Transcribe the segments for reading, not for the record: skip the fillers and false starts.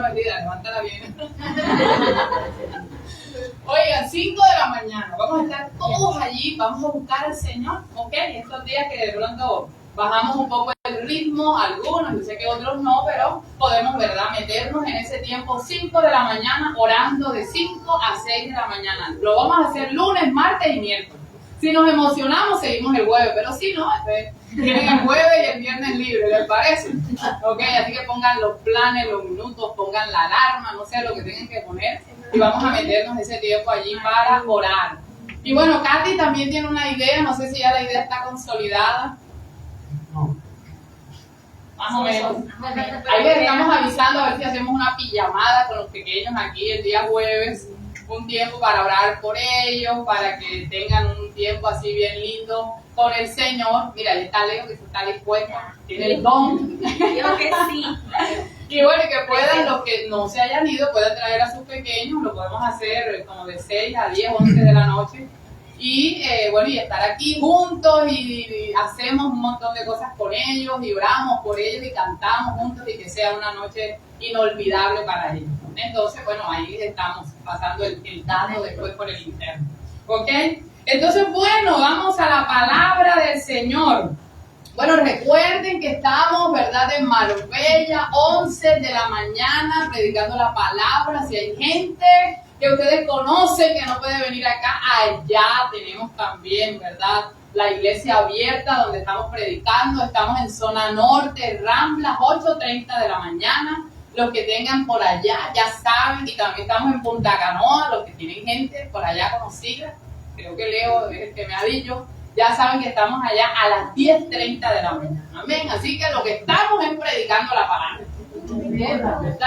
la bendiga, levántala bien. Oigan, 5 de la mañana, vamos a estar todos allí, vamos a buscar al Señor, ¿ok? Estos días que de pronto bajamos un poco el ritmo, algunos, yo sé que otros no, pero podemos, ¿verdad?, meternos en ese tiempo 5 de la mañana, orando de 5 a 6 de la mañana. Lo vamos a hacer lunes, martes y miércoles. Si nos emocionamos, seguimos el jueves, pero si no, tienen el jueves y el viernes libre, ¿les parece? Ok, así que pongan los planes, los minutos, pongan la alarma, no sé lo que tengan que poner, y vamos a meternos ese tiempo allí para orar. Y bueno, Katy también tiene una idea, no sé si ya la idea está consolidada. No. Más o menos. Ahí les estamos avisando a ver si hacemos una pijamada con los pequeños aquí el día jueves. Un tiempo para orar por ellos, para que tengan un tiempo así bien lindo con el Señor. Mira, ahí está Leo que se está dispuesto, tiene el don. Yo que sí. Y bueno, que puedan, los que no se hayan ido, puedan traer a sus pequeños, lo podemos hacer como de 6 a 10, 11 de la noche. Y bueno, y estar aquí juntos y hacemos un montón de cosas con ellos y oramos por ellos y cantamos juntos y que sea una noche inolvidable para ellos. Entonces, bueno, ahí estamos pasando el dato después por el interno. ¿Ok? Entonces, bueno, vamos a la palabra del Señor. Bueno, recuerden que estamos, ¿verdad?, en Marbella, 11 de la mañana, predicando la palabra. Si hay gente que ustedes conocen que no puede venir acá, allá tenemos también, ¿verdad?, la iglesia abierta donde estamos predicando. Estamos en zona norte, Ramblas, 8:30 de la mañana. Los que tengan por allá ya saben, y también estamos en Punta Canoa, los que tienen gente por allá conocida, creo que Leo es el que me ha dicho, ya saben que estamos allá a las 10:30 de la mañana. Amén. Así que lo que estamos es predicando la palabra.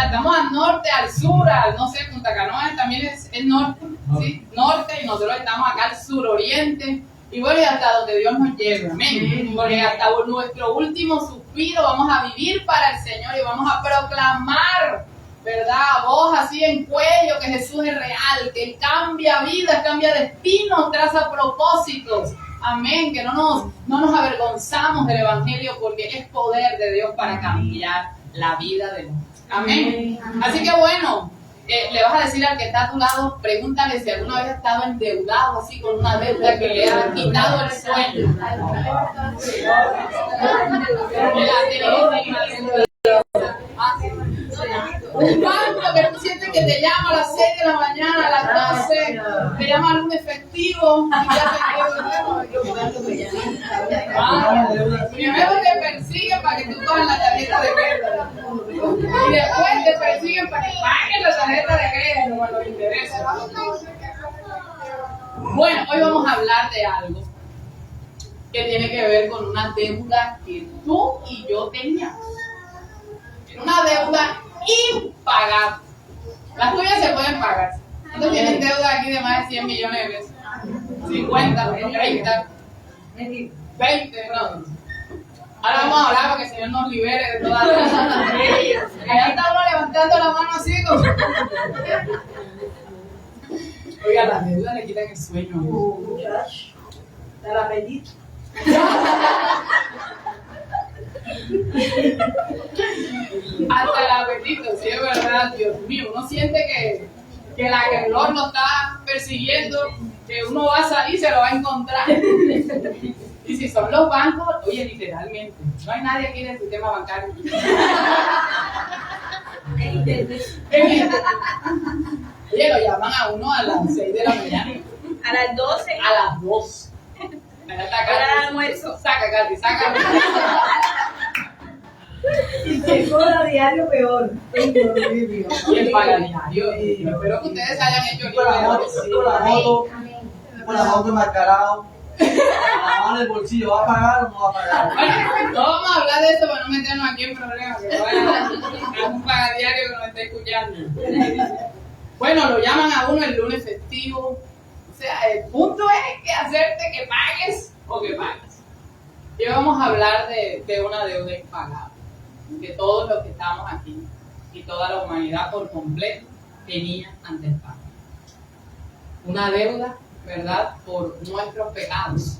Estamos al norte, al sur, al, no sé, Punta Canoa también es norte, ¿sí? Norte, y nosotros estamos acá al suroriente. Y bueno, y hasta donde Dios nos lleve, amén. Porque hasta nuestro último suspiro vamos a vivir para el Señor y vamos a proclamar, ¿verdad?, voz así en cuello, que Jesús es real, que Él cambia vidas, cambia destinos, traza propósitos. Amén, que no nos avergonzamos del Evangelio porque es poder de Dios para cambiar la vida de nosotros. Amén. Así que bueno, le vas a decir al que está a tu lado, pregúntale si alguna vez ha estado endeudado así con una deuda que le ha quitado el sueño. Un banco que tú sientes que te llama a las 6 de la mañana, a las 12, te llama a un efectivo y ya te primero te persiguen para que tú cojas la tarjeta de crédito y después te persiguen para que pagues la tarjeta de crédito con los intereses. Bueno, hoy vamos a hablar de algo que tiene que ver con una deuda que tú y yo teníamos. Una deuda impagable. Las tuyas se pueden pagar. ¿Cuántos tienen deuda aquí de más de 100 millones de pesos? 50, 30, 20, no. Ahora vamos a hablar para que el Señor nos libere de todas las cosas. Allá está uno levantando la mano así como... Oiga, las deudas le quitan el sueño. ¿Te la pedí? Hasta el apetito, sí, es verdad, Dios mío. Uno siente que el agresor lo está persiguiendo, que uno va a salir y se lo va a encontrar. Y si son los bancos, oye, literalmente, no hay nadie aquí en el sistema bancario. Oye, lo llaman a uno a las 6 de la mañana. A las 12. A las 2. Hora de almuerzo. Saca, Katy, saca. Y que cobra diario peor. Y el pagadiario. Espero que ustedes hayan hecho el Con la moto enmascarado, la mano en el bolsillo, ¿va a pagar o no va a pagar? Bueno, no vamos a hablar de esto para no meternos aquí en problemas, que vaya a un pagadiario que nos esté escuchando. Bueno, lo llaman a uno el lunes festivo. O sea, el punto es que hacerte que pagues o que pagues. Y vamos a hablar de una deuda impagable, que todos los que estamos aquí y toda la humanidad por completo tenía ante el Padre. Una deuda, ¿verdad?, por nuestros pecados.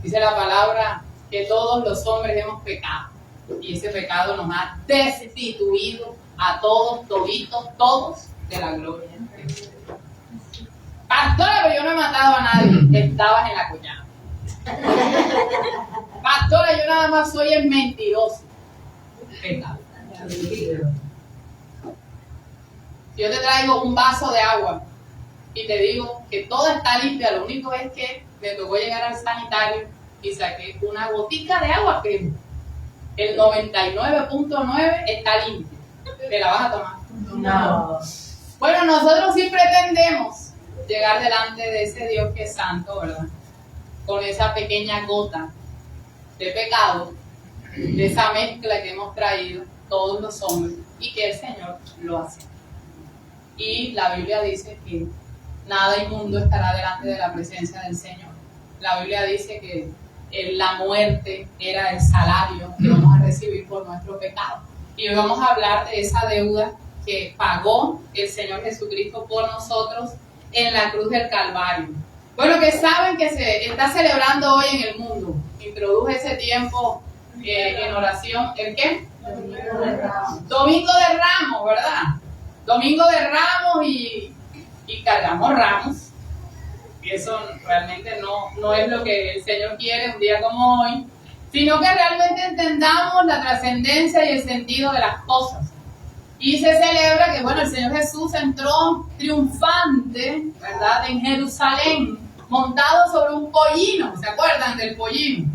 Dice la palabra que todos los hombres hemos pecado y ese pecado nos ha destituido a todos, toditos, todos de la gloria. Pastora, pero yo no he matado a nadie. Estabas en la cuñada. Pastora, yo nada más soy el mentiroso. Pecado. Yo te traigo un vaso de agua y te digo que todo está limpio, lo único es que me tocó llegar al sanitario y saqué una gotica de agua que el 99.9 está limpio. ¿Te la vas a tomar? No. Bueno, nosotros sí pretendemos llegar delante de ese Dios que es santo, ¿verdad? Con esa pequeña gota de pecado, de esa mezcla que hemos traído todos los hombres y que el Señor lo hace. Y la Biblia dice que nada inmundo estará delante de la presencia del Señor. La Biblia dice que la muerte era el salario que vamos a recibir por nuestro pecado. Y hoy vamos a hablar de esa deuda que pagó el Señor Jesucristo por nosotros en la cruz del Calvario. Bueno, que saben que se está celebrando hoy en el mundo. Introduje ese tiempo en oración. ¿El qué? Domingo de Ramos, ¿verdad? Domingo de Ramos y cargamos ramos. Y eso realmente no es lo que el Señor quiere un día como hoy, sino que realmente entendamos la trascendencia y el sentido de las cosas. Y se celebra que, bueno, el Señor Jesús entró triunfante, ¿verdad?, en Jerusalén, montado sobre un pollino. ¿Se acuerdan del pollino?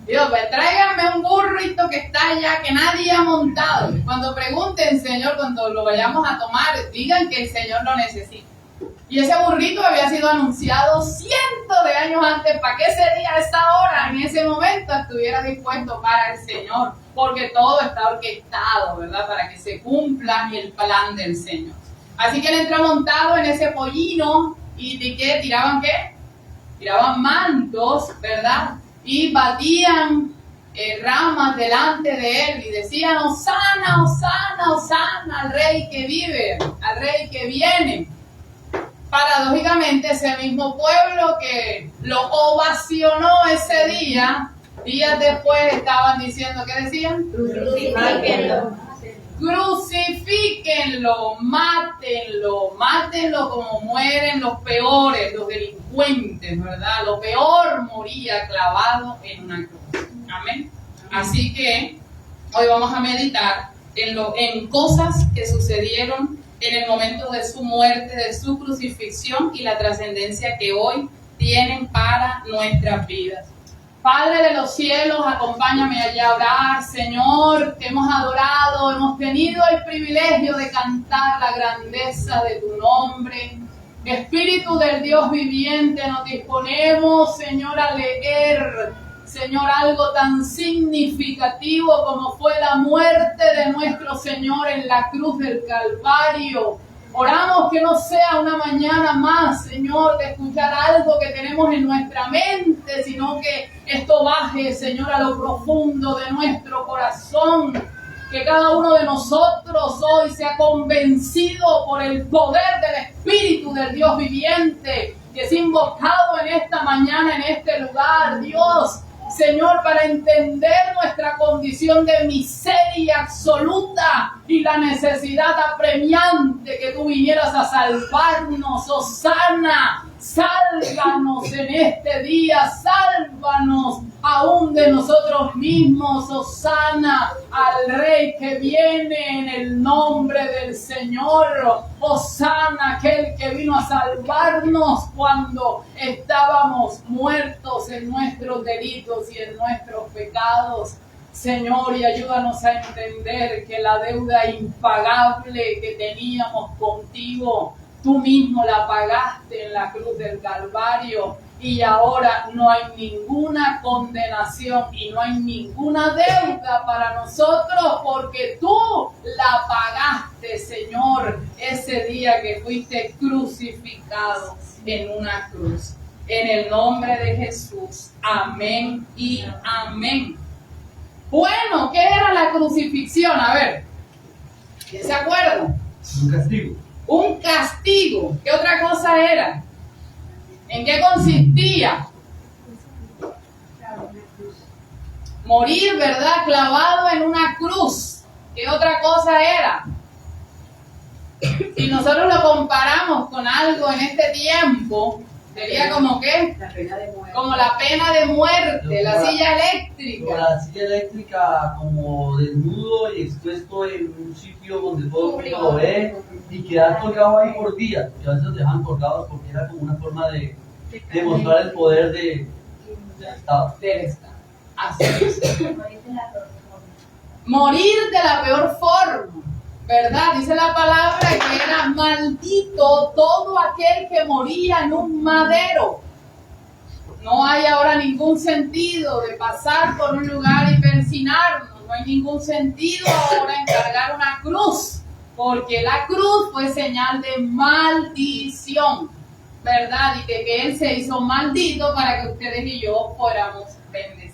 Dios, pues tráigame un burrito que está allá, que nadie ha montado. Cuando pregunten, Señor, cuando lo vayamos a tomar, digan que el Señor lo necesita. Y ese burrito había sido anunciado cientos de años antes para que ese día, a esa hora, en ese momento estuviera dispuesto para el Señor, porque todo está orquestado, ¿verdad?, para que se cumpla el plan del Señor. Así que él entró montado en ese pollino y ¿de qué? ¿Tiraban qué? Tiraban mantos, ¿verdad? Y batían ramas delante de él y decían: Hosana, Hosana, Hosana al Rey que vive, al Rey que viene. Paradójicamente, ese mismo pueblo que lo ovacionó ese día, días después estaban diciendo, ¿qué decían? Crucifíquenlo. Crucifíquenlo, mátenlo como mueren los peores, los delincuentes, ¿verdad? Lo peor moría clavado en una cruz. Amén. Así que hoy vamos a meditar en cosas que sucedieron en el momento de su muerte, de su crucifixión y la trascendencia que hoy tienen para nuestras vidas. Padre de los cielos, acompáñame allá a orar. Señor, te hemos adorado, hemos tenido el privilegio de cantar la grandeza de tu nombre. Espíritu del Dios viviente, nos disponemos, Señor, a leer, Señor, algo tan significativo como fue la muerte de nuestro Señor en la cruz del Calvario. Oramos que no sea una mañana más, Señor, de escuchar algo que tenemos en nuestra mente, sino que esto baje, Señor, a lo profundo de nuestro corazón. Que cada uno de nosotros hoy sea convencido por el poder del Espíritu del Dios viviente, que es invocado en esta mañana, en este lugar, Dios. Señor, para entender nuestra condición de miseria absoluta y la necesidad apremiante que tú vinieras a salvarnos. Hosana, sálvanos en este día, sálvanos aún de nosotros mismos. Hosana al Rey que viene en el nombre del Señor. Hosana, aquel que vino a salvarnos cuando estábamos muertos en nuestros delitos y en nuestros pecados. Señor, y ayúdanos a entender que la deuda impagable que teníamos contigo, tú mismo la pagaste en la cruz del Calvario, y ahora no hay ninguna condenación y no hay ninguna deuda para nosotros, porque tú la pagaste, Señor, ese día que fuiste crucificado en una cruz. En el nombre de Jesús, amén y amén. Bueno, ¿qué era la crucifixión? A ver, ¿quién se acuerda? Un castigo. Un castigo. ¿Qué otra cosa era? ¿En qué consistía? Morir, ¿verdad? Clavado en una cruz. ¿Qué otra cosa era? Si nosotros lo comparamos con algo en este tiempo, sería como ¿qué? La pena de muerte. Como la pena de muerte, la silla eléctrica. La silla eléctrica como desnudo y expuesto en un sitio donde todo el mundo lo ve y quedar colgado ahí por días, porque a veces los dejan colgados porque era como una forma de demostrar el poder del Estado. Del Estado. Así es. Morir de la peor forma, ¿verdad? Dice la palabra que era maldito todo aquel que moría en un madero. No hay ahora ningún sentido de pasar por un lugar y persinarnos. No hay ningún sentido ahora en cargar una cruz, porque la cruz fue señal de maldición, ¿verdad? Y de que Él se hizo maldito para que ustedes y yo fuéramos bendecidos.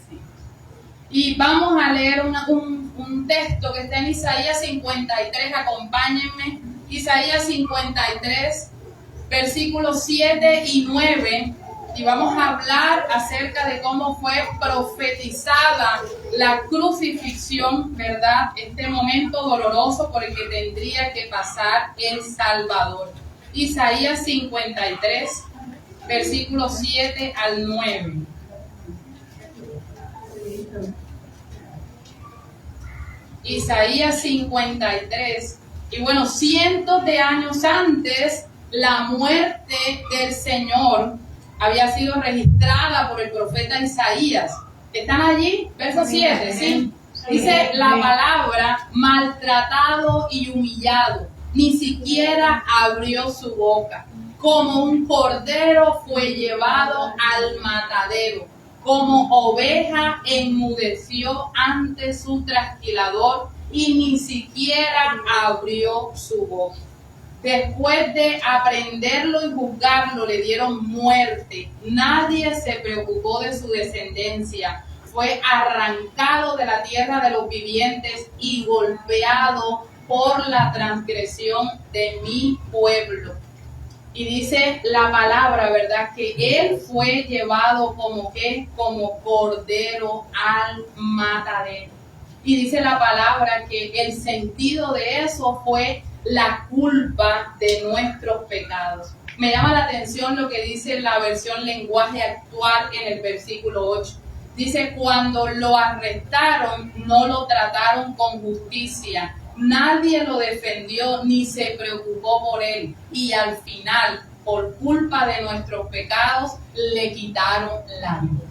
Y vamos a leer un texto que está en Isaías 53, acompáñenme. Isaías 53, versículos 7 y 9. Y vamos a hablar acerca de cómo fue profetizada la crucifixión, ¿verdad? Este momento doloroso por el que tendría que pasar el Salvador. Isaías 53, versículos 7 al 9. Isaías 53. Y bueno, cientos de años antes, la muerte del Señor había sido registrada por el profeta Isaías. ¿Están allí? Verso 7, ¿sí? Dice la palabra, maltratado y humillado, ni siquiera abrió su boca. Como un cordero fue llevado al matadero, como oveja enmudeció ante su trasquilador y ni siquiera abrió su boca. Después de aprenderlo y juzgarlo, le dieron muerte. Nadie se preocupó de su descendencia. Fue arrancado de la tierra de los vivientes y golpeado por la transgresión de mi pueblo. Y dice la palabra, ¿verdad? Que Él fue llevado como ¿qué? Como cordero al matadero. Y dice la palabra que el sentido de eso fue la culpa de nuestros pecados. Me llama la atención lo que dice la versión lenguaje actual en el versículo 8. Dice, cuando lo arrestaron, no lo trataron con justicia. Nadie lo defendió ni se preocupó por él. Y al final, por culpa de nuestros pecados, le quitaron la vida.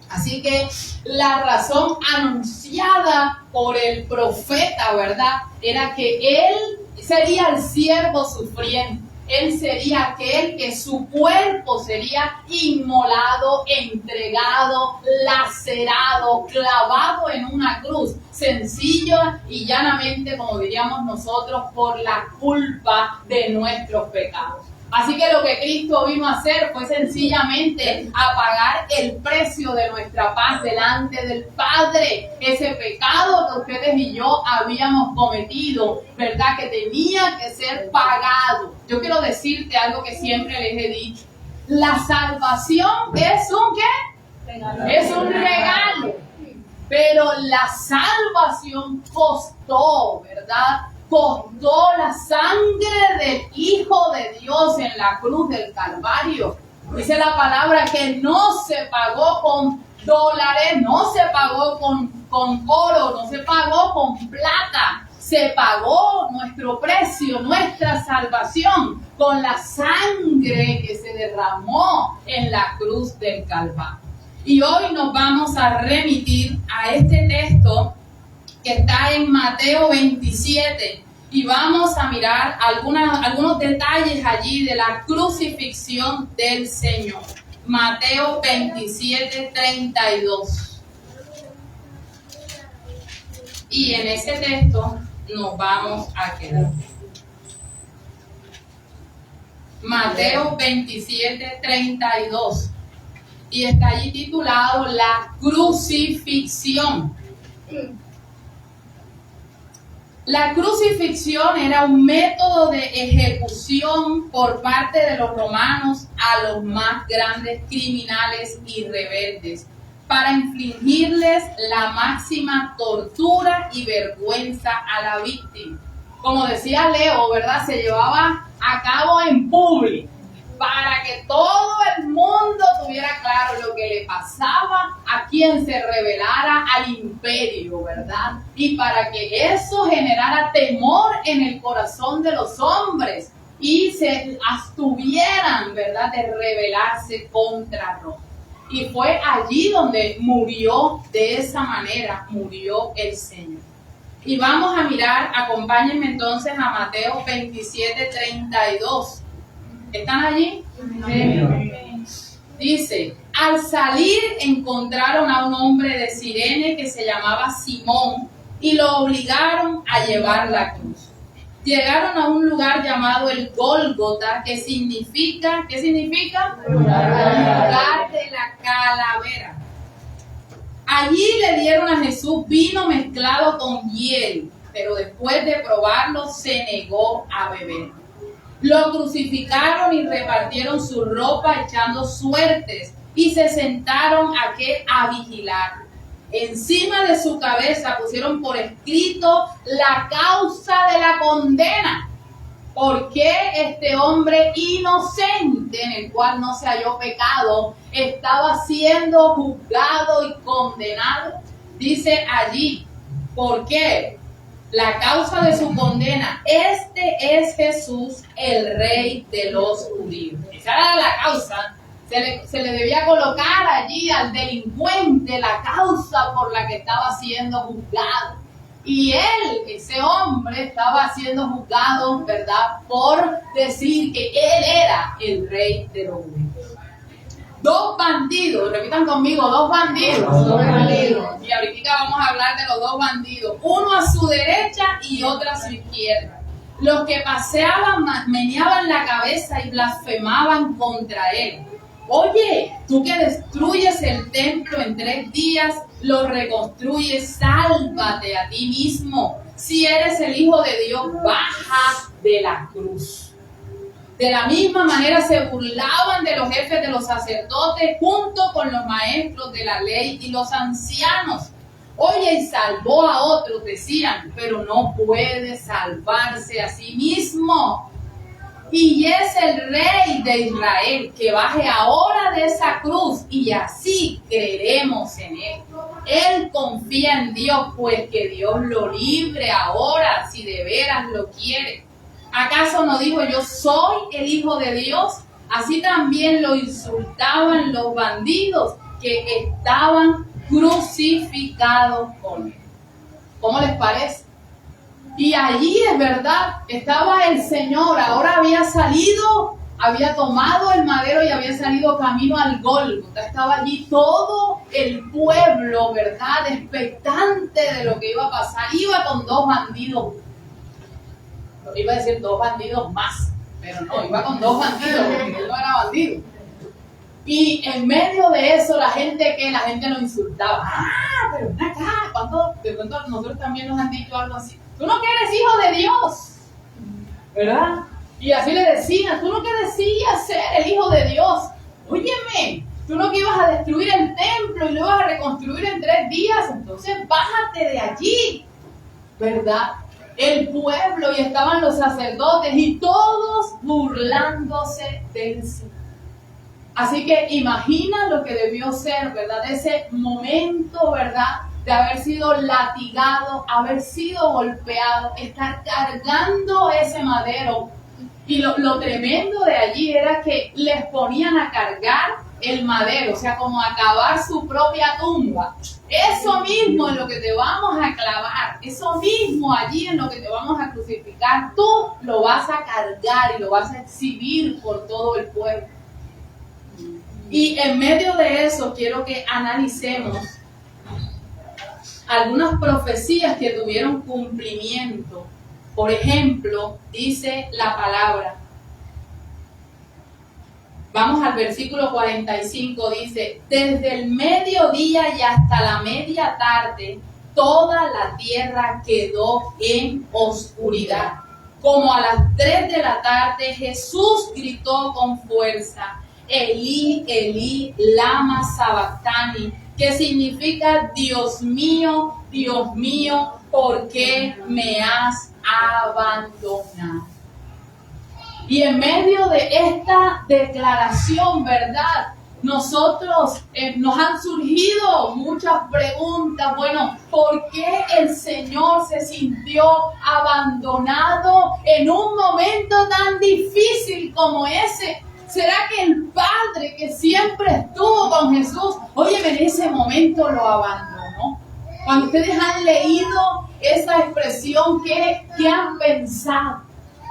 Así que la razón anunciada por el profeta, ¿verdad? Era que él sería el siervo sufriente. Él sería aquel que su cuerpo sería inmolado, entregado, lacerado, clavado en una cruz. Sencillo y llanamente, como diríamos nosotros, por la culpa de nuestros pecados. Así que lo que Cristo vino a hacer fue sencillamente a pagar el precio de nuestra paz delante del Padre. Ese pecado que ustedes y yo habíamos cometido, ¿verdad? Que tenía que ser pagado. Yo quiero decirte algo que siempre les he dicho. La salvación es un ¿qué? Es un regalo. Pero la salvación costó, ¿verdad? Costó la sangre del Hijo de Dios en la cruz del Calvario. Dice la palabra que no se pagó con dólares, no se pagó con oro, no se pagó con plata. Se pagó nuestro precio, nuestra salvación, con la sangre que se derramó en la cruz del Calvario. Y hoy nos vamos a remitir a este texto que está en Mateo 27 y vamos a mirar algunos detalles allí de la crucifixión del Señor. Mateo 27, 32. Y en ese texto nos vamos a quedar. Mateo 27, 32. Y está allí titulado La crucifixión. La crucifixión era un método de ejecución por parte de los romanos a los más grandes criminales y rebeldes para infligirles la máxima tortura y vergüenza a la víctima. como decía Leo, ¿verdad? Se llevaba a cabo en público para que todo el mundo tuviera claro lo que le pasaba a quien se rebelara al imperio, ¿verdad? Y para que eso generara temor en el corazón de los hombres y se abstuvieran, ¿verdad?, de rebelarse contra Roma. Y fue allí donde murió, de esa manera murió el Señor. Y vamos a mirar, acompáñenme entonces a Mateo 27:32. ¿Están allí? Dice, al salir encontraron a un hombre de Cirene que se llamaba Simón y lo obligaron a llevar la cruz. Llegaron a un lugar llamado el Gólgota, que significa, ¿qué significa? Lugar de la calavera. Allí le dieron a Jesús vino mezclado con hiel, pero después de probarlo se negó a beber. Lo crucificaron y repartieron su ropa echando suertes y se sentaron a vigilar. Encima de su cabeza pusieron por escrito la causa de la condena. ¿Por qué este hombre inocente, en el cual no se halló pecado, estaba siendo juzgado y condenado? Dice allí, ¿por qué? La causa de su condena. Este es Jesús, el Rey de los judíos. Esa era la causa. Se le debía colocar allí al delincuente la causa por la que estaba siendo juzgado. Y él, ese hombre, estaba siendo juzgado, ¿verdad?, por decir que él era el Rey de los judíos. Dos bandidos, repitan conmigo, dos bandidos. Dos bandidos. Y ahorita vamos a hablar de los dos bandidos. Uno a su derecha y otro a su izquierda. Los que paseaban, meneaban la cabeza y blasfemaban contra él. Oye, tú que destruyes el templo en 3 días, lo reconstruyes, sálvate a ti mismo. Si eres el Hijo de Dios, baja de la cruz. De la misma manera se burlaban de los jefes de los sacerdotes junto con los maestros de la ley y los ancianos. Oye, y salvó a otros, decían, pero no puede salvarse a sí mismo. Y es el Rey de Israel, que baje ahora de esa cruz y así creeremos en él. Él confía en Dios, pues que Dios lo libre ahora, si de veras lo quiere. ¿Acaso no dijo yo soy el Hijo de Dios? Así también lo insultaban los bandidos que estaban crucificados con él. ¿Cómo les parece? Y allí es verdad, estaba el Señor, ahora había salido, había tomado el madero y había salido camino al Gólgota. Estaba allí todo el pueblo, ¿verdad?, expectante de lo que iba a pasar. Iba con 2 bandidos. Iba a decir 2 bandidos más, pero no, iba con 2 bandidos, porque él no era bandido. Y en medio de eso, la gente lo insultaba. Ah, pero ven acá, de pronto nosotros también nos han dicho algo así. Tú no que eres hijo de Dios, ¿verdad? Y así le decían, tú no que decías ser el Hijo de Dios. Óyeme, tú no que ibas a destruir el templo y lo ibas a reconstruir en 3 días, entonces bájate de allí, ¿verdad? El pueblo, y estaban los sacerdotes y todos burlándose del Señor. Así que imagina lo que debió ser, ¿verdad? Ese momento, ¿verdad?, de haber sido latigado, haber sido golpeado, estar cargando ese madero. Y lo tremendo de allí era que les ponían a cargar el madero, o sea, como a cavar su propia tumba. Eso mismo en lo que te vamos a clavar, eso mismo allí en lo que te vamos a crucificar, tú lo vas a cargar y lo vas a exhibir por todo el pueblo. Y en medio de eso quiero que analicemos algunas profecías que tuvieron cumplimiento. Por ejemplo, dice la palabra. Vamos al versículo 45, dice, desde el mediodía y hasta la media tarde, toda la tierra quedó en oscuridad. Como a las 3 de la tarde, Jesús gritó con fuerza, Elí, Elí, lama sabactani, que significa Dios mío, ¿por qué me has abandonado. Y en medio de esta declaración, ¿verdad? Nosotros nos han surgido muchas preguntas. Bueno, ¿por qué el Señor se sintió abandonado en un momento tan difícil como ese? ¿Será que el Padre que siempre estuvo con Jesús, oye, en ese momento lo abandonó? Cuando ustedes han leído esa expresión, ¿qué han pensado?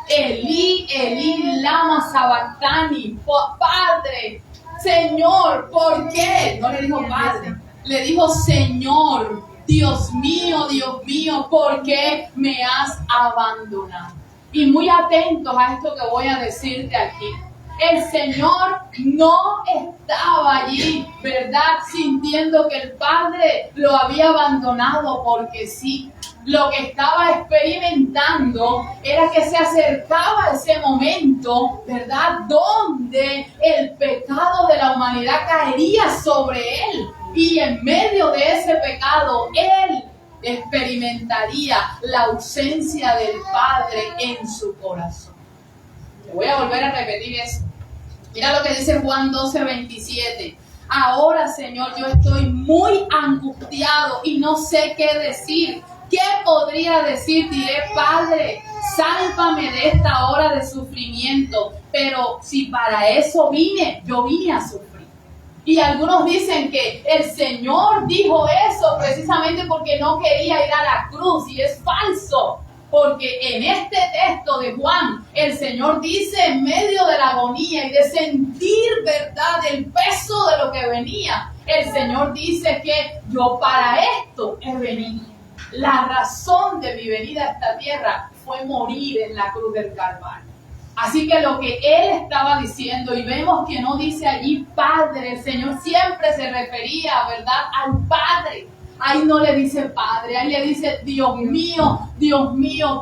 Elí, Elí, lama sabactani, Padre, Señor, ¿por qué? No le dijo Padre, le dijo Señor, Dios mío, ¿por qué me has abandonado? Y muy atentos a esto que voy a decirte aquí. El Señor no estaba allí, ¿verdad? Sintiendo que el Padre lo había abandonado porque sí. Lo que estaba experimentando era que se acercaba ese momento, ¿verdad? Donde el pecado de la humanidad caería sobre él. Y en medio de ese pecado, él experimentaría la ausencia del Padre en su corazón. Voy a volver a repetir eso. Mira lo que dice Juan 12:27. Ahora, Señor, yo estoy muy angustiado y no sé qué decir. ¿Qué podría decir? Diré, Padre, sálvame de esta hora de sufrimiento. Pero si para eso vine, yo vine a sufrir. Y algunos dicen que el Señor dijo eso precisamente porque no quería ir a la cruz. Y es falso. Porque en este texto de Juan, el Señor dice en medio de la agonía y de sentir, ¿verdad?, el peso de lo que venía. El Señor dice que yo para esto he venido. La razón de mi venida a esta tierra fue morir en la cruz del Calvario. Así que lo que Él estaba diciendo, y vemos que no dice allí Padre, el Señor siempre se refería, ¿verdad?, al Padre. Ahí no le dice Padre, ahí le dice Dios mío,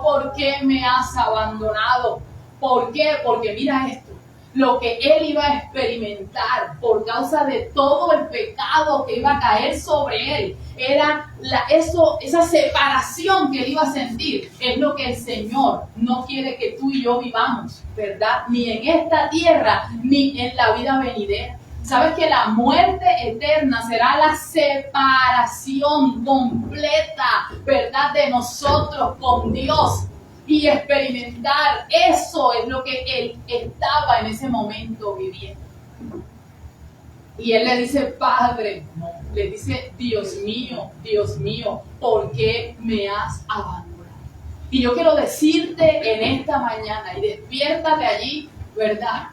¿por qué me has abandonado? ¿Por qué? Porque mira esto, lo que él iba a experimentar por causa de todo el pecado que iba a caer sobre él, era esa separación que él iba a sentir. Es lo que el Señor no quiere que tú y yo vivamos, ¿verdad? Ni en esta tierra, ni en la vida venidera. ¿Sabes que la muerte eterna será la separación completa, ¿verdad?, de nosotros con Dios? Y experimentar eso es lo que él estaba en ese momento viviendo. Y él le dice, Padre, no, le dice, Dios mío, ¿por qué me has abandonado? Y yo quiero decirte en esta mañana, y despiértate allí, ¿verdad?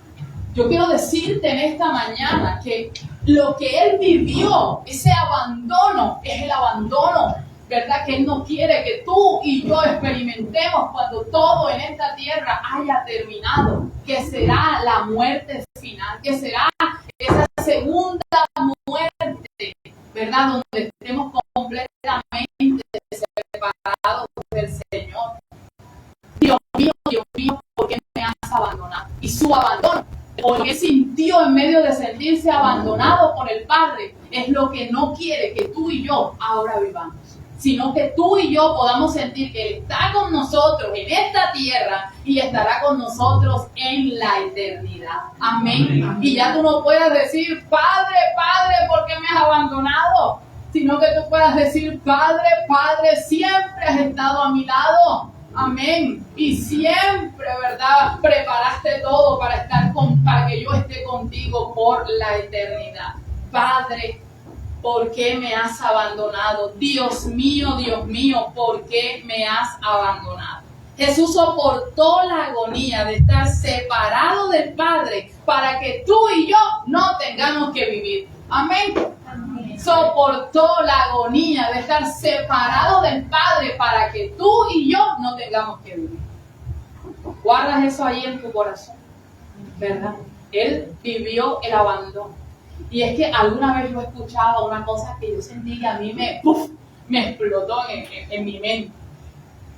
Yo quiero decirte en esta mañana que lo que él vivió, ese abandono, es el abandono, ¿verdad?, que él no quiere que tú y yo experimentemos cuando todo en esta tierra haya terminado, que será la muerte final, que será esa segunda muerte, ¿verdad?, donde estemos completamente separados del Señor. Dios mío, ¿por qué me has abandonado? Y su abandono, o lo que sintió en medio de sentirse abandonado por el Padre, es lo que no quiere que tú y yo ahora vivamos, sino que tú y yo podamos sentir que Él está con nosotros en esta tierra y estará con nosotros en la eternidad. Amén. Amén. Y ya tú no puedas decir, Padre, ¿por qué me has abandonado? Sino que tú puedas decir, Padre, siempre has estado a mi lado. Amén. Y siempre, ¿verdad?, preparaste todo para que yo esté contigo por la eternidad. Padre, ¿por qué me has abandonado? Dios mío, ¿por qué me has abandonado? Jesús soportó la agonía de estar separado del Padre para que tú y yo no tengamos que vivir. Amén. Soportó la agonía de estar separado del Padre para que tú y yo no tengamos que vivir. Guardas eso ahí en tu corazón, ¿verdad? Él vivió el abandono. Y es que alguna vez yo escuchaba una cosa que yo sentí que a mí me explotó en mi mente.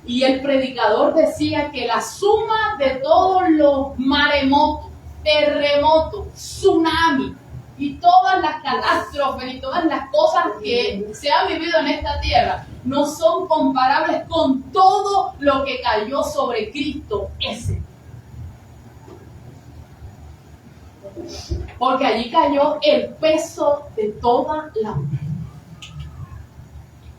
Y el predicador decía que la suma de todos los maremotos, terremotos, tsunamis, y todas las catástrofes y todas las cosas que se han vivido en esta tierra no son comparables con todo lo que cayó sobre Cristo ese. Porque allí cayó el peso de toda la humanidad.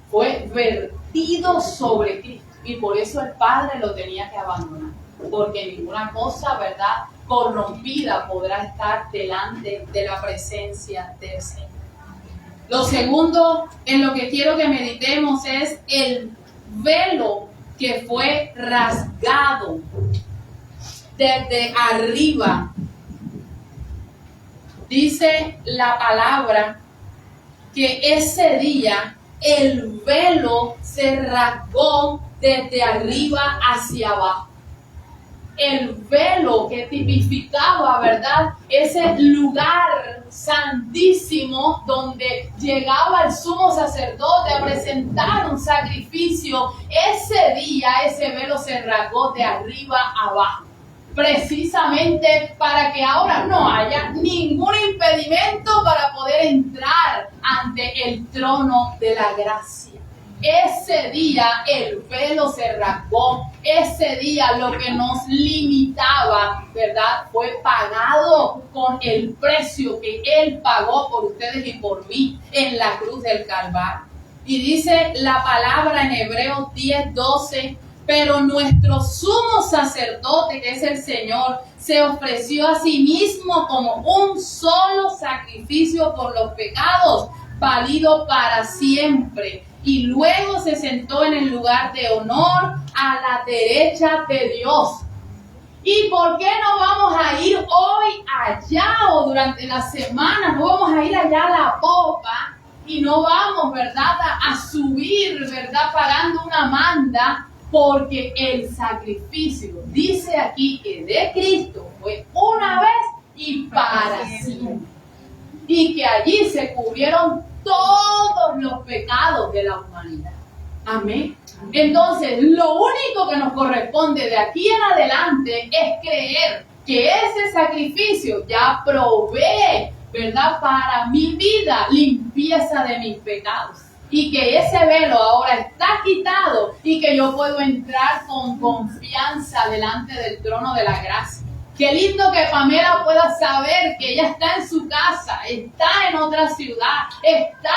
Fue vertido sobre Cristo y por eso el Padre lo tenía que abandonar. Porque ninguna cosa, ¿verdad?, corrompida podrá estar delante de la presencia del Señor. Lo segundo en lo que quiero que meditemos es el velo que fue rasgado desde arriba. Dice la palabra que ese día el velo se rasgó desde arriba hacia abajo. El velo que tipificaba, ¿verdad?, ese lugar santísimo donde llegaba el sumo sacerdote a presentar un sacrificio. Ese día ese velo se rasgó de arriba a abajo, precisamente para que ahora no haya ningún impedimento para poder entrar ante el trono de la gracia. Ese día el velo se rasgó. Ese día lo que nos limitaba, ¿verdad?, fue pagado con el precio que Él pagó por ustedes y por mí en la cruz del Calvario. Y dice la palabra en Hebreos 10:12, pero nuestro sumo sacerdote, que es el Señor, se ofreció a sí mismo como un solo sacrificio por los pecados, válido para siempre. Y luego se sentó en el lugar de honor a la derecha de Dios. ¿Y por qué no vamos a ir hoy allá o durante la semana? No vamos a ir allá a la popa y no vamos, ¿verdad?, a subir, ¿verdad?, pagando una manda, porque el sacrificio, dice aquí, que de Cristo fue una vez y para siempre. Y que allí se cubrieron todos los pecados de la humanidad. Amén. Entonces, lo único que nos corresponde de aquí en adelante es creer que ese sacrificio ya provee, ¿verdad?, para mi vida, limpieza de mis pecados. Y que ese velo ahora está quitado y que yo puedo entrar con confianza delante del trono de la gracia. Qué lindo que Pamela pueda saber que ella está en su casa, está en otra ciudad, está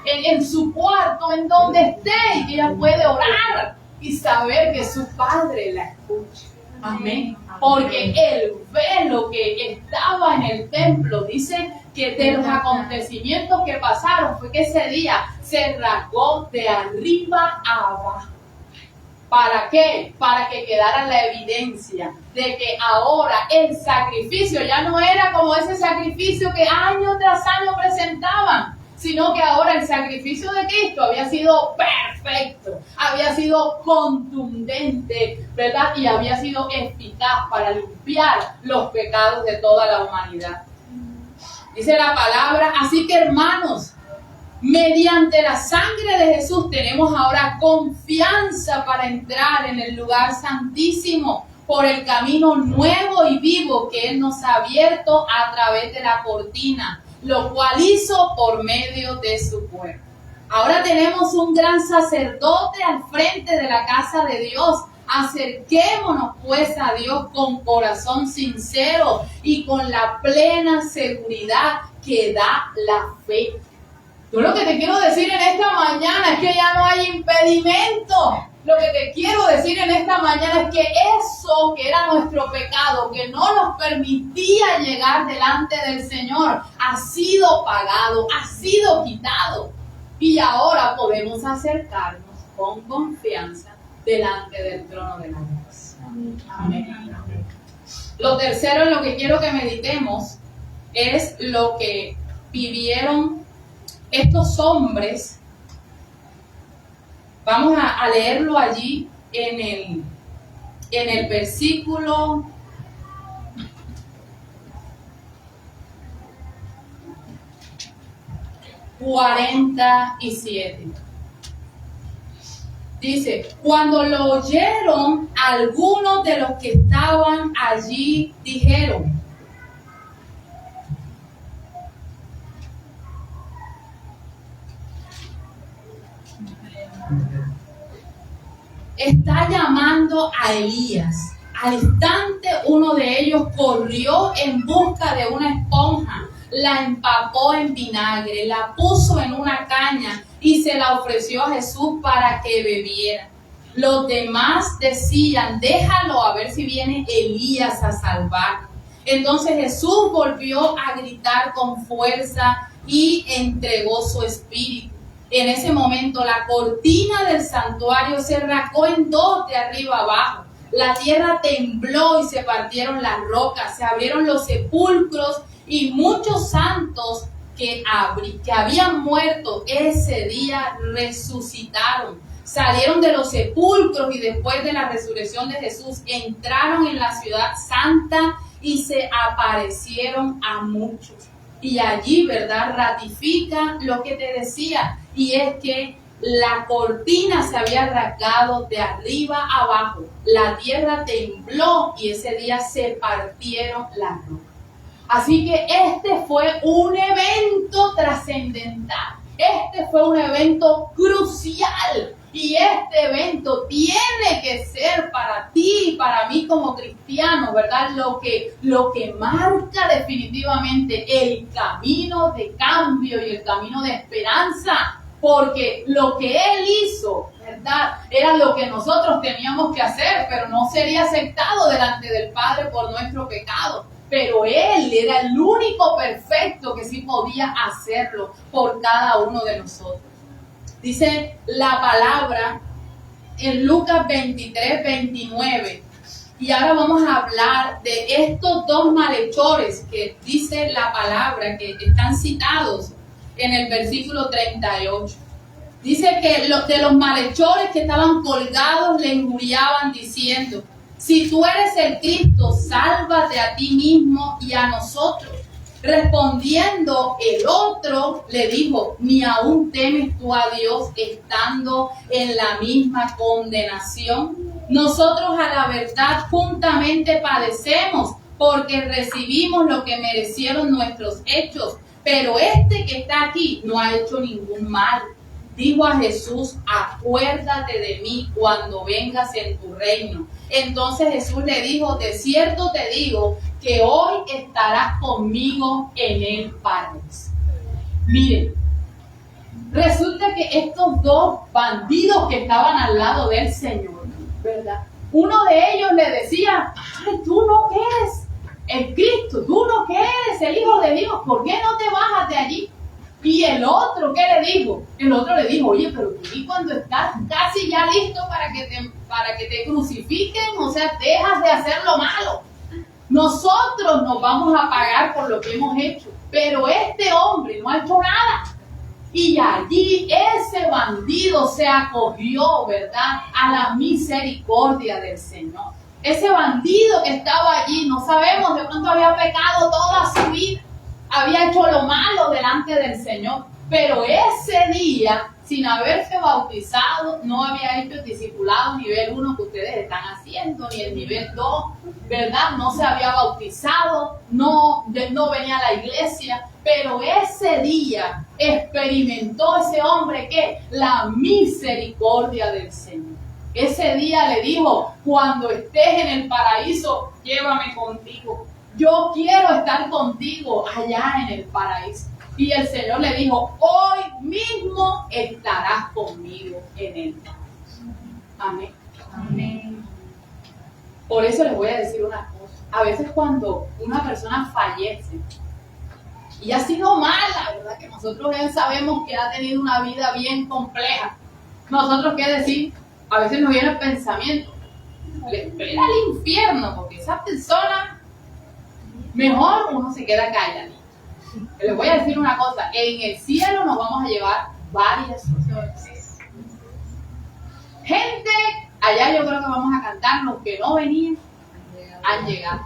en su cuarto, en donde esté, y que ella puede orar y saber que su Padre la escucha. Amén. Porque el velo que estaba en el templo, dice que de los acontecimientos que pasaron fue que ese día se rasgó de arriba a abajo. ¿Para qué? Para que quedara la evidencia de que ahora el sacrificio ya no era como ese sacrificio que año tras año presentaban, sino que ahora el sacrificio de Cristo había sido perfecto, había sido contundente, ¿verdad?, y había sido eficaz para limpiar los pecados de toda la humanidad. Dice la palabra, así que hermanos, mediante la sangre de Jesús tenemos ahora confianza para entrar en el lugar santísimo por el camino nuevo y vivo que Él nos ha abierto a través de la cortina, lo cual hizo por medio de su cuerpo. Ahora tenemos un gran sacerdote al frente de la casa de Dios. Acerquémonos pues a Dios con corazón sincero y con la plena seguridad que da la fe. Yo lo que te quiero decir en esta mañana es que ya no hay impedimento. Lo que te quiero decir en esta mañana es que eso que era nuestro pecado, que no nos permitía llegar delante del Señor, ha sido pagado, ha sido quitado. Y ahora podemos acercarnos con confianza delante del trono de la gracia. Amén. Lo tercero en lo que quiero que meditemos es lo que vivieron estos hombres. Vamos a leerlo allí en el versículo 47. Dice, cuando lo oyeron, algunos de los que estaban allí dijeron, está llamando a Elías. Al instante uno de ellos corrió en busca de una esponja, la empapó en vinagre, la puso en una caña y se la ofreció a Jesús para que bebiera. Los demás decían, déjalo a ver si viene Elías a salvar. Entonces Jesús volvió a gritar con fuerza y entregó su espíritu. En ese momento la cortina del santuario se rasgó en dos de arriba abajo. La tierra tembló y se partieron las rocas, se abrieron los sepulcros y muchos santos que habían muerto ese día resucitaron. Salieron de los sepulcros y después de la resurrección de Jesús entraron en la ciudad santa y se aparecieron a muchos. Y allí, ¿verdad?, ratifica lo que te decía, y es que la cortina se había rasgado de arriba abajo, la tierra tembló y ese día se partieron las rocas. Así que este fue un evento trascendental, este fue un evento crucial. Y este evento tiene que ser para ti y para mí como cristianos, ¿verdad? Lo que marca definitivamente el camino de cambio y el camino de esperanza. Porque lo que Él hizo, ¿verdad?, era lo que nosotros teníamos que hacer, pero no sería aceptado delante del Padre por nuestro pecado. Pero Él era el único perfecto que sí podía hacerlo por cada uno de nosotros. Dice la palabra en Lucas 23, 29. Y ahora vamos a hablar de estos dos malhechores que dice la palabra, que están citados en el versículo 38. Dice que de los malhechores que estaban colgados le injuriaban diciendo, si tú eres el Cristo, sálvate a ti mismo y a nosotros. Respondiendo el otro le dijo, ni aún temes tú a Dios estando en la misma condenación. Nosotros a la verdad juntamente padecemos porque recibimos lo que merecieron nuestros hechos, pero este que está aquí no ha hecho ningún mal. Dijo a Jesús, acuérdate de mí cuando vengas en tu reino. Entonces Jesús le dijo, de cierto te digo que hoy estarás conmigo en el paraíso. Miren, resulta que estos dos bandidos que estaban al lado del Señor, ¿verdad? Uno de ellos le decía, ay, tú no que eres el Cristo, tú no que eres el Hijo de Dios, ¿por qué no te bajas de allí? Y el otro, ¿qué le dijo? El otro le dijo, oye, pero tú y cuando estás casi ya listo para que te crucifiquen, o sea, dejas de hacer lo malo. Nosotros nos vamos a pagar por lo que hemos hecho, pero este hombre no ha hecho nada. Y allí ese bandido se acogió, ¿verdad?, a la misericordia del Señor. Ese bandido que estaba allí, no sabemos, de pronto había pecado toda su vida, había hecho lo malo delante del Señor, pero ese día, sin haberse bautizado, no había hecho el discipulado nivel 1 que ustedes están haciendo, ni el nivel 2, ¿verdad? No se había bautizado, no venía a la iglesia, pero ese día experimentó ese hombre que la misericordia del Señor. Ese día le dijo, cuando estés en el paraíso, llévame contigo. Yo quiero estar contigo allá en el paraíso. Y el Señor le dijo, hoy mismo estarás conmigo en el paraíso. Amén. Amén. Por eso les voy a decir una cosa. A veces cuando una persona fallece y ha sido mala, ¿verdad?, que nosotros bien sabemos que ha tenido una vida bien compleja, nosotros qué decir, a veces nos viene el pensamiento, le espera el infierno, porque esa persona, mejor uno se queda callado. Les voy a decir una cosa, en el cielo nos vamos a llevar varias sorpresas. Gente, allá yo creo que vamos a cantar, los que no venían, han llegado.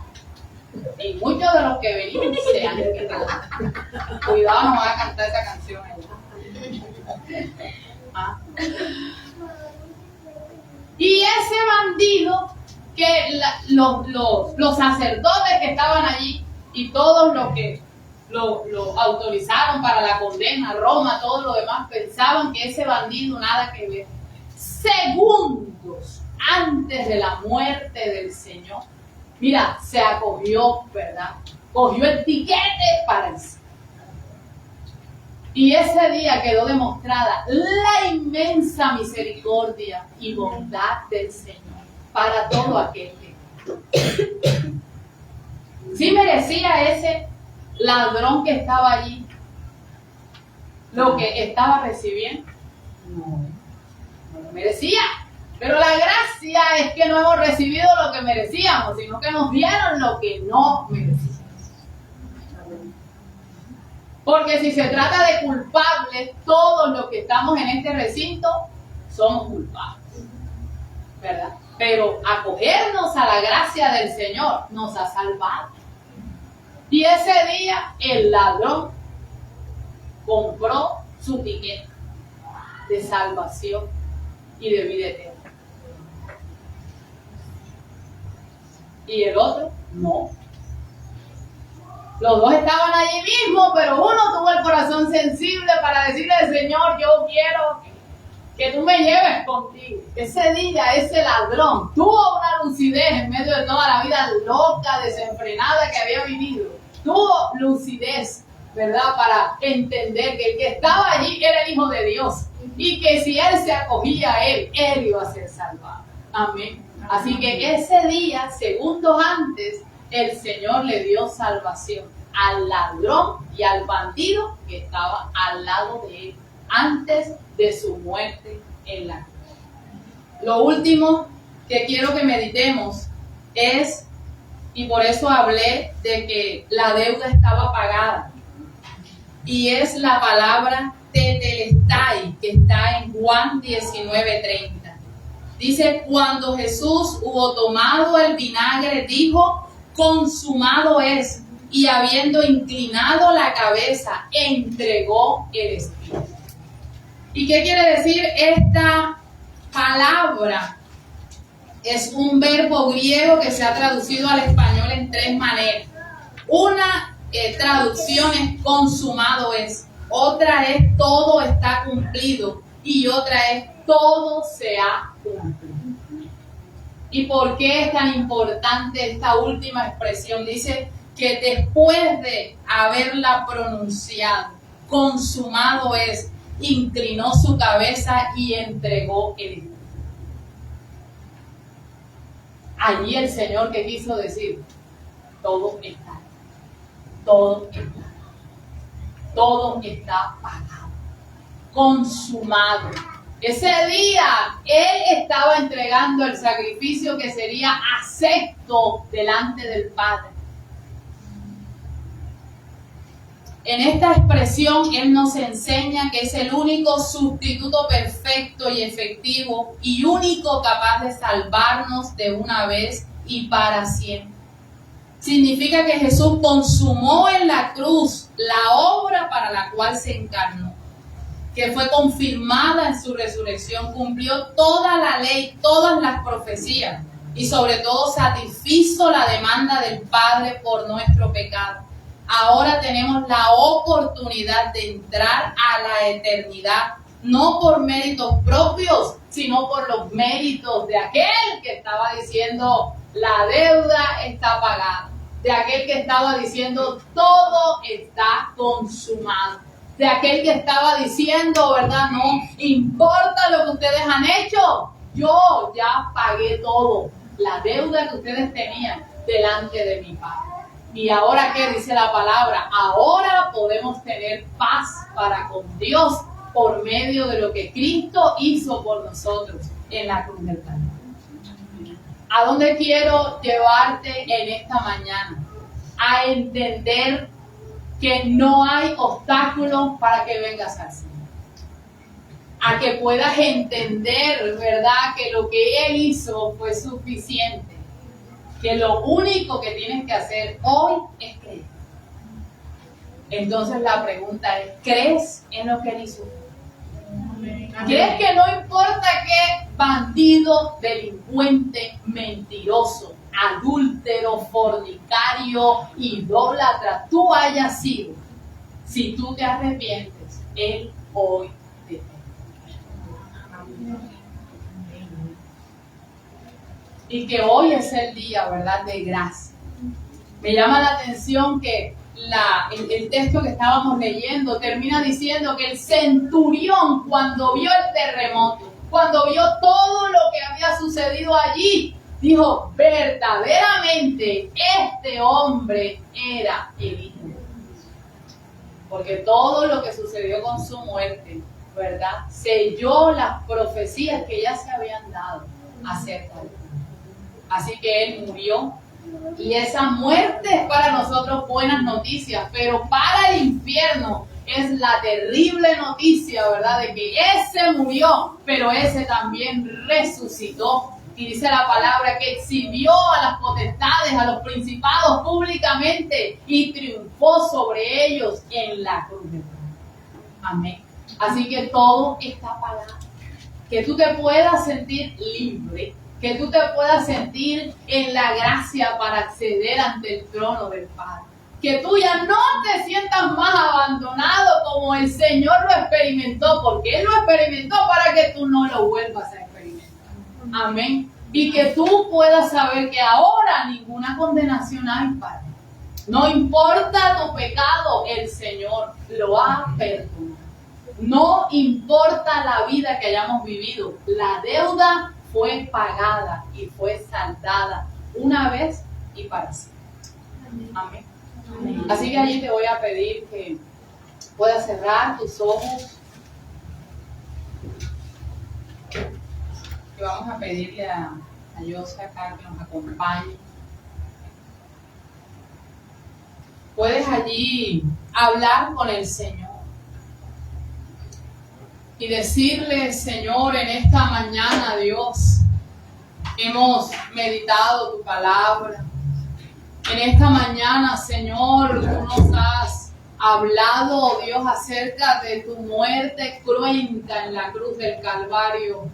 Y muchos de los que venimos se han quedado. Cuidado, no van a cantar esa canción allá. ¿Ah? Y ese bandido, que los sacerdotes que estaban allí y todos los que lo autorizaron para la condena, Roma, todo lo demás, pensaban que ese bandido nada que ver. Segundos antes de la muerte del Señor, mira, se acogió, ¿verdad? Cogió el tiquete para el cielo. Y ese día quedó demostrada la inmensa misericordia y bondad del Señor para todo aquel que sí merecía ese ladrón que estaba allí lo que estaba recibiendo. No lo merecía. Pero la gracia es que no hemos recibido lo que merecíamos, sino que nos dieron lo que no merecíamos. Porque si se trata de culpables, todos los que estamos en este recinto somos culpables, ¿verdad? Pero acogernos a la gracia del Señor nos ha salvado. Y ese día el ladrón compró su tiquete de salvación y de vida eterna. Y el otro no. Los dos estaban allí mismo, pero uno tuvo el corazón sensible para decirle al Señor, yo quiero que tú me lleves contigo. Ese día, ese ladrón tuvo una lucidez en medio de toda la vida loca, desenfrenada que había vivido. Tuvo lucidez, ¿verdad? Para entender que el que estaba allí era el Hijo de Dios. Y que si él se acogía a él iba a ser salvado. Amén. Así que ese día, segundos antes, el Señor le dio salvación al ladrón y al bandido que estaba al lado de él antes de su muerte en la cruz. Lo último que quiero que meditemos es, y por eso hablé de que la deuda estaba pagada, y es la palabra tetelestai, que está en Juan 19:30. Dice, cuando Jesús hubo tomado el vinagre, dijo, consumado es, y habiendo inclinado la cabeza, entregó el espíritu. ¿Y qué quiere decir esta palabra? Es un verbo griego que se ha traducido al español en tres maneras. Una traducción es consumado es, otra es todo está cumplido y otra es todo se ha cumplido. ¿Y por qué es tan importante esta última expresión? Dice que después de haberla pronunciado, consumado es, inclinó su cabeza y entregó el espíritu. Allí el Señor que quiso decir, todo está pagado, consumado. Ese día Él estaba entregando el sacrificio que sería acepto delante del Padre. En esta expresión Él nos enseña que es el único sustituto perfecto y efectivo y único capaz de salvarnos de una vez y para siempre. Significa que Jesús consumó en la cruz la obra para la cual se encarnó, que fue confirmada en su resurrección, cumplió toda la ley, todas las profecías y sobre todo satisfizo la demanda del Padre por nuestro pecado. Ahora tenemos la oportunidad de entrar a la eternidad, no por méritos propios, sino por los méritos de aquel que estaba diciendo la deuda está pagada, de aquel que estaba diciendo todo está consumado, de aquel que estaba diciendo, ¿verdad? No importa lo que ustedes han hecho, yo ya pagué todo, la deuda que ustedes tenían delante de mi Padre. Y ahora, ¿qué dice la palabra? Ahora podemos tener paz para con Dios por medio de lo que Cristo hizo por nosotros en la cruz del Calvario. ¿A dónde quiero llevarte en esta mañana? A entender que no hay obstáculos para que vengas al Señor. A que puedas entender, ¿verdad?, que lo que Él hizo fue suficiente. Que lo único que tienes que hacer hoy es creer. Entonces la pregunta es, ¿crees en lo que Él hizo? ¿Crees que no importa qué bandido, delincuente, mentiroso, adúltero, fornicario, idólatra tú hayas sido? Si tú te arrepientes, Él hoy te perdona. y que hoy es el día, ¿verdad?, de gracia. Me llama la atención que el texto que estábamos leyendo termina diciendo que el centurión, cuando vio el terremoto, cuando vio todo lo que había sucedido allí, dijo, verdaderamente este hombre era el Hijo de Dios. Porque todo lo que sucedió con su muerte, ¿verdad?, selló las profecías que ya se habían dado acerca de él. Así que él murió. Y esa muerte es para nosotros buenas noticias, pero para el infierno es la terrible noticia, ¿verdad?, de que ese murió, pero ese también resucitó. Y dice la palabra que exhibió a las potestades, a los principados públicamente y triunfó sobre ellos en la cruz de Cristo. Amén. Así que todo está pagado. Que tú te puedas sentir libre, que tú te puedas sentir en la gracia para acceder ante el trono del Padre. Que tú ya no te sientas más abandonado como el Señor lo experimentó, porque Él lo experimentó para que tú no lo vuelvas a experimentar. Amén. Y que tú puedas saber que ahora ninguna condenación hay para ti. No importa tu pecado, el Señor lo ha perdonado. No importa la vida que hayamos vivido, la deuda fue pagada y fue saldada una vez y para siempre. Amén. Amén. Así que allí te voy a pedir que puedas cerrar tus ojos. Y vamos a pedirle a José acá que nos acompañe. Puedes allí hablar con el Señor y decirle, Señor, en esta mañana, Dios, hemos meditado tu palabra. En esta mañana, Señor, tú nos has hablado, Dios, acerca de tu muerte cruenta en la cruz del Calvario,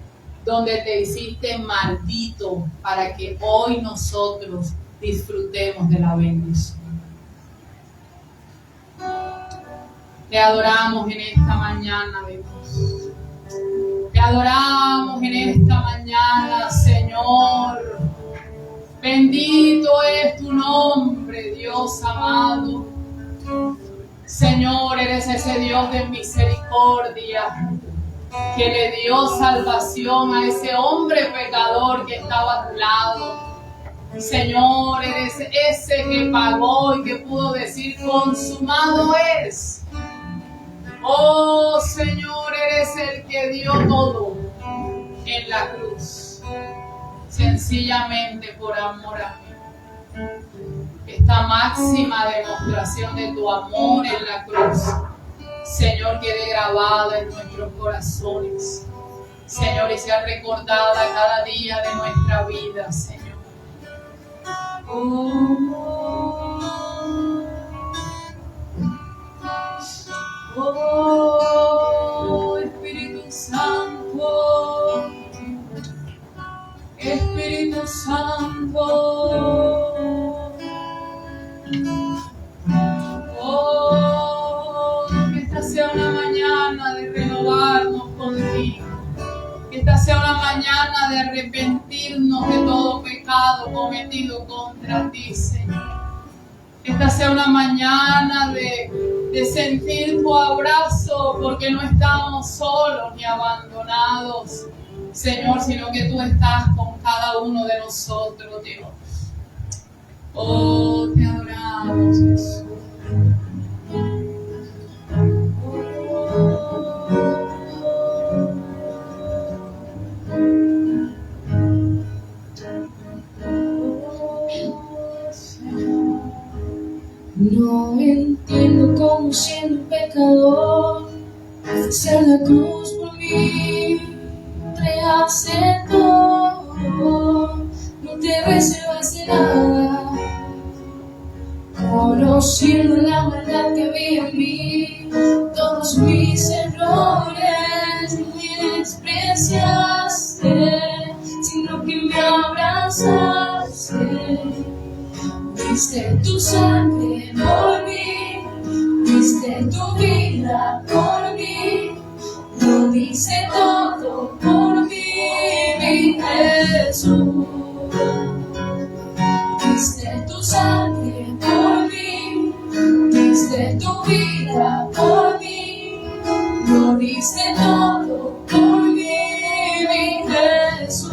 donde te hiciste maldito para que hoy nosotros disfrutemos de la bendición. Te adoramos en esta mañana, Dios. Te adoramos en esta mañana, Señor. Bendito es tu nombre, Dios amado. Señor, eres ese Dios de misericordia que le dio salvación a ese hombre pecador que estaba a tu lado. Señor, eres ese que pagó y que pudo decir, consumado es. Oh, Señor, eres el que dio todo en la cruz, sencillamente por amor a mí. Esta máxima demostración de tu amor en la cruz, Señor, quede grabada en nuestros corazones, Señor, y sea recordada cada día de nuestra vida, Señor. Oh, Espíritu Santo, Espíritu Santo. Oh, que esta sea una mañana de renovarnos contigo. Que esta sea una mañana de arrepentirnos de todo pecado cometido contra ti, Señor. Que esta sea una mañana de sentir tu abrazo, porque no estamos solos ni abandonados, Señor, sino que tú estás con cada uno de nosotros, Dios. Oh, te adoramos, Jesús. No entiendo cómo siendo pecador, hacia la cruz por mí, rehace todo, no te reservas de nada, conociendo la maldad que había en mí, todos mis errores me despreciaste, sino que me abrazaste. Diste tu sangre por mí, diste tu vida por mí, lo diste todo por mí, mi Jesús. diste tu vida por mí, lo diste todo por mí, mi Jesús,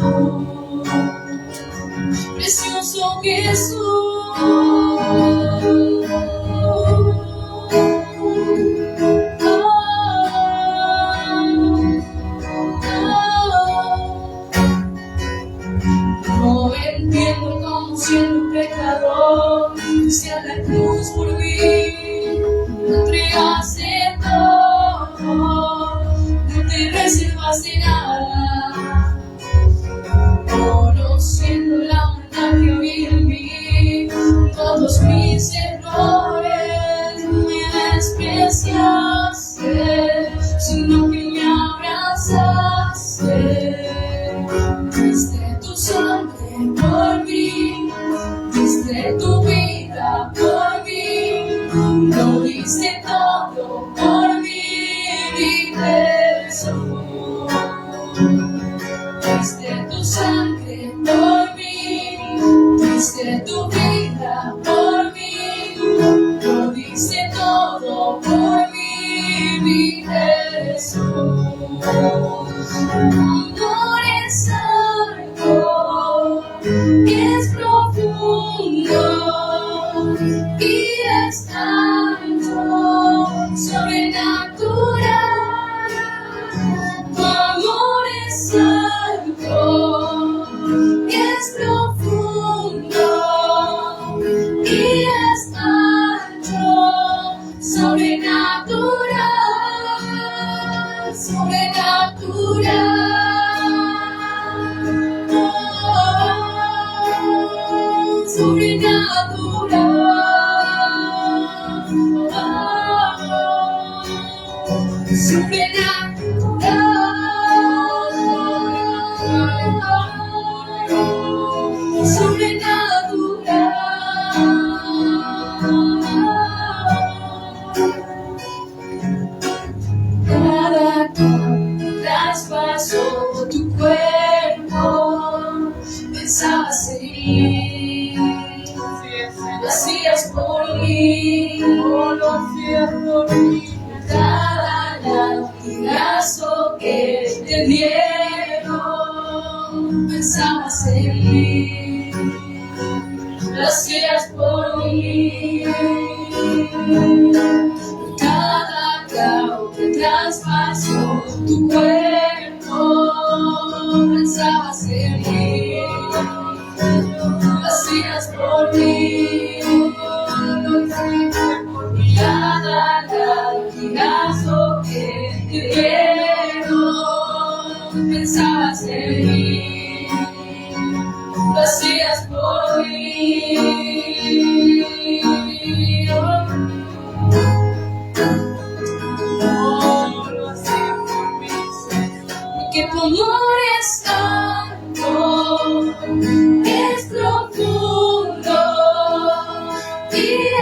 precioso Jesús. No entiendo cómo siendo un pecador, si a la cruz por mí no entregaste todo, no te reservaste nada, conociendo la maldad que había en mí, todos mis errores me despreciaste, sino que me abrazaste. Diste tu sangre por mí, diste tu vida por mí, lo diste todo por mí, mi Jesús. Diste tu sangre por mí, diste tu vida por mí, lo diste todo por mí, mi Jesús. Amor es algo que es profundo y es tanto sobrenatural. Tu amor es algo que es profundo y es tanto sobrenatural, sobrenatural. Cada traspaso tu cuerpo pensabas en mí, lo hacías por mí, lo hacías por mí. Cada latigazo que te dieron pensabas en mí, lo hacías por mí. Cada clavo que traspasó tu cuerpo pensabas en mí, lo hacías por mí, lo hiciste por mí. Cada latigazo que te dieron pensabas en mí, lo hacías por mí. Que tu amor es tanto, es profundo y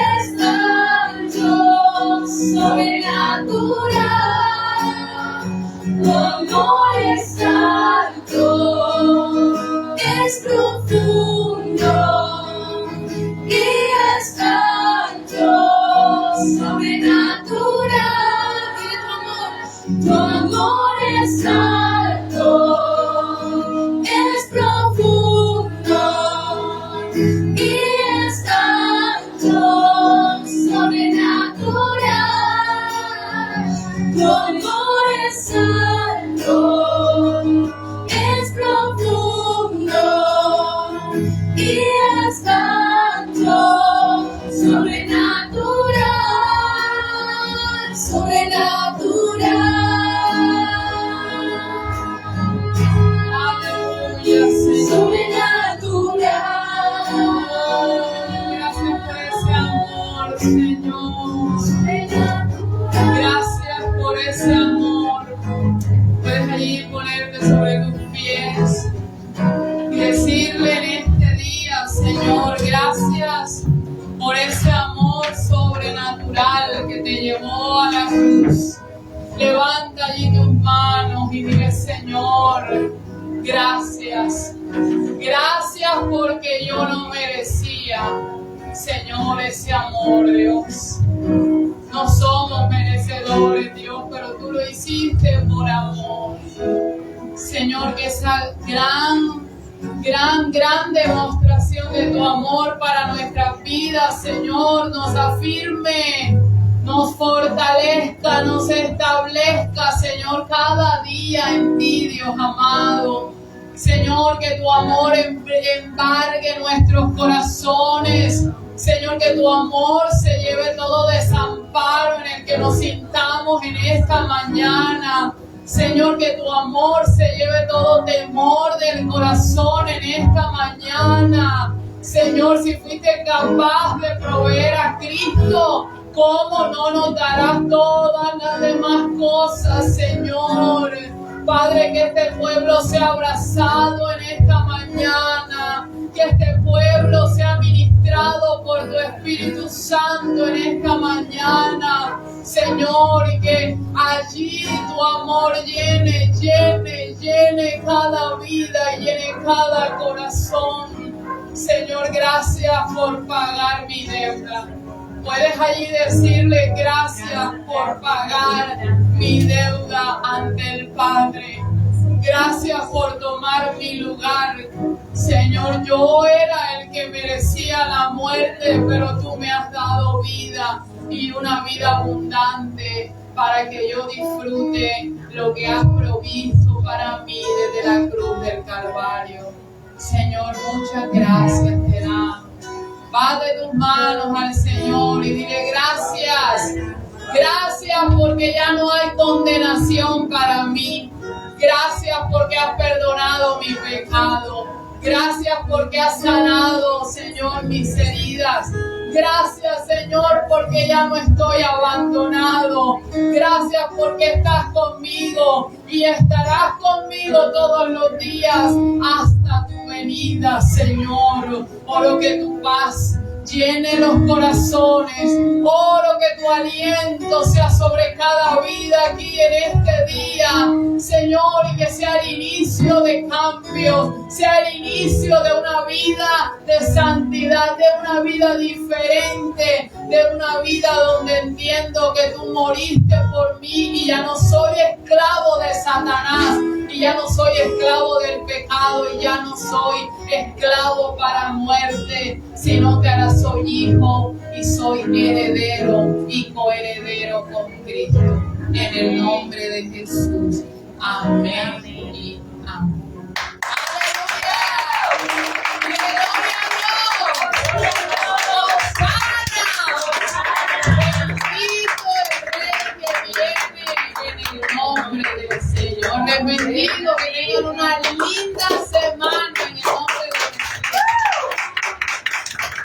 es tanto sobrenatural. Tu amor es tanto, es profundo y es tanto sobrenatural. Tu amor es alto, es profundo y es tanto sobrenatural. Tu amor es alto, es profundo y es tanto sobrenatural, sobrenatural. Señor. Gracias por ese amor. Puedes allí ponerte sobre tus pies y decirle en este día, Señor, gracias por ese amor sobrenatural que te llevó a la cruz. Levanta allí tus manos y dile, Señor, gracias. Gracias porque yo no merecía, Señor, ese amor, Dios. No somos merecedores, Dios, pero tú lo hiciste por amor. Señor, que esa gran demostración de tu amor para nuestras vidas, Señor, nos afirme, nos fortalezca, nos establezca, Señor, cada día en ti, Dios amado. Señor, que tu amor embargue nuestros corazones. Señor, que tu amor se lleve todo desamparo en el que nos sintamos en esta mañana. Señor, que tu amor se lleve todo temor del corazón en esta mañana. Señor, si fuiste capaz de proveer a Cristo, ¿cómo no nos darás todas las demás cosas, Señor? Padre, que este pueblo sea abrazado en esta mañana, que este pueblo sea ministrado por tu Espíritu Santo en esta mañana, Señor, y que allí tu amor llene cada vida y llene cada corazón. Señor, gracias por pagar mi deuda. Puedes allí decirle gracias por pagar mi deuda ante el Padre. Gracias por tomar mi lugar. Señor, yo era el que merecía la muerte, pero tú me has dado vida y una vida abundante para que yo disfrute lo que has provisto para mí desde la cruz del Calvario. Señor, muchas gracias te damos. Va de tus manos al Señor y dile gracias. Gracias porque ya no hay condenación para mí. Gracias porque has perdonado mi pecado. Gracias porque has sanado, Señor, mis heridas. Gracias, Señor, porque ya no estoy abandonado. Gracias porque estás conmigo y estarás conmigo todos los días hasta tu venida, Señor. Oro que tu paz llene los corazones. Oro que tu aliento sea sobre cada vida aquí en este día, Señor, y que sea el inicio de cambio, sea el inicio de una vida de santidad, de una vida diferente, de una vida donde entiendo que tú moriste por mí y ya no soy esclavo de Satanás, y ya no soy esclavo del pecado, y ya no soy esclavo para muerte, sino que ahora soy hijo y soy heredero y coheredero con Cristo. En el nombre de Jesús. Amén y amén. ¡Aleluya! ¡Gloria a Dios! ¡Hosana! Bendito el Rey que viene en el nombre del Señor. Les bendigo, que tengan una linda